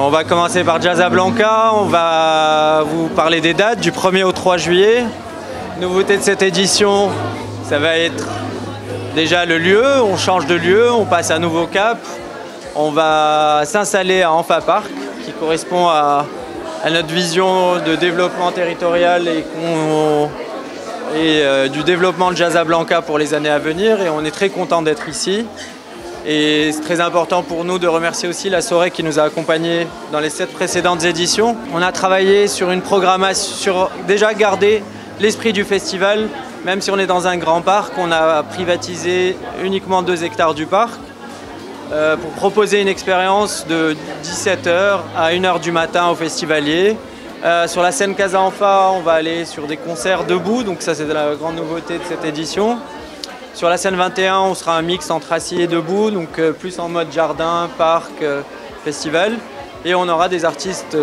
On va commencer par Jazzablanca, on va vous parler des dates du 1er au 3 juillet. Nouveauté de cette édition, ça va être déjà le lieu, on change de lieu, on passe à un nouveau cap. On va s'installer à Enfa Park, qui correspond à notre vision de développement territorial et du développement de Jazzablanca pour les années à venir. Et on est très content d'être ici. Et c'est très important pour nous de remercier aussi la SOREC qui nous a accompagnés dans les 7 précédentes éditions. On a travaillé sur une programmation, sur déjà garder l'esprit du festival. Même si on est dans un grand parc, on a privatisé uniquement 2 hectares du parc pour proposer une expérience de 17h à 1h du matin aux festivaliers. Sur la scène Casa Enfa, on va aller sur des concerts debout, donc ça c'est la grande nouveauté de cette édition. Sur la scène 21, on sera un mix entre assis et debout, donc plus en mode jardin, parc, festival. Et on aura des artistes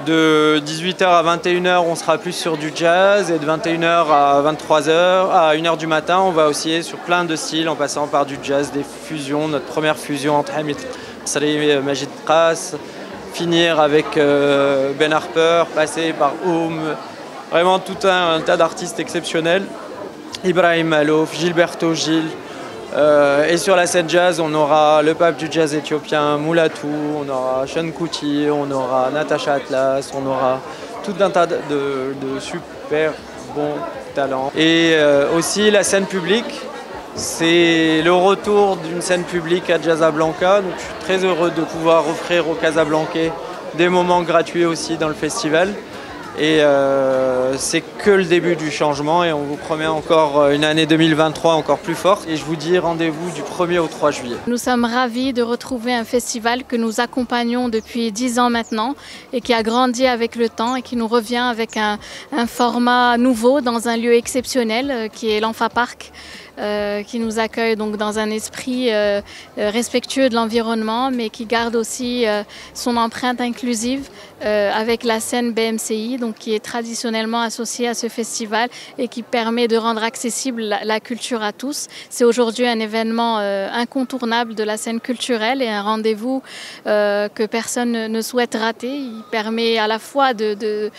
de 18h à 21h, on sera plus sur du jazz, et de 21h à 23h, à 1h du matin, on va osciller sur plein de styles en passant par du jazz, des fusions, notre première fusion entre Hamid Saleh et Majid Kras, finir avec Ben Harper, passer par Oum, vraiment tout un tas d'artistes exceptionnels. Ibrahim Malouf, Gilberto Gil. Et sur la scène jazz, on aura le pape du jazz éthiopien, Moulatou, on aura Sean Kuti, on aura Natasha Atlas, on aura tout un tas de super bons talents. Et aussi la scène publique, c'est le retour d'une scène publique à Jazzablanca. Donc je suis très heureux de pouvoir offrir aux Casablancais des moments gratuits aussi dans le festival. Et c'est que le début du changement et on vous promet encore une année 2023 encore plus forte. Et je vous dis rendez-vous du 1er au 3 juillet. Nous sommes ravis de retrouver un festival que nous accompagnons depuis 10 ans maintenant et qui a grandi avec le temps et qui nous revient avec un format nouveau dans un lieu exceptionnel qui est l'Enfa Park. Qui nous accueille donc dans un esprit respectueux de l'environnement, mais qui garde aussi son empreinte inclusive avec la scène BMCI, donc qui est traditionnellement associée à ce festival et qui permet de rendre accessible la culture à tous. C'est aujourd'hui un événement incontournable de la scène culturelle et un rendez-vous que personne ne souhaite rater. Il permet à la fois de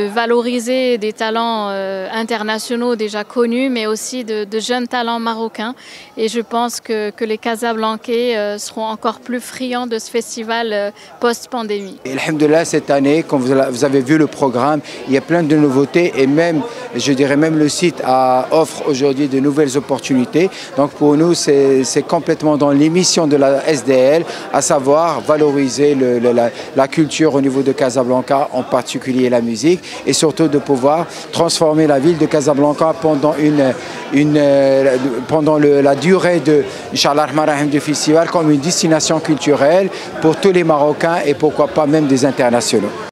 valoriser des talents internationaux déjà connus, mais aussi de jeunes talents marocains. Et je pense que les Casablancais seront encore plus friands de ce festival post-pandémie. Alhamdoulilah, cette année, comme vous avez vu le programme, il y a plein de nouveautés et même, je dirais même le site offre aujourd'hui de nouvelles opportunités. Donc pour nous, c'est complètement dans l'émission de la SDL, à savoir valoriser la culture au niveau de Casablanca, en particulier la musique, et surtout de pouvoir transformer la ville de Casablanca pendant la durée de Inch'Allah du festival comme une destination culturelle pour tous les Marocains et pourquoi pas même des internationaux.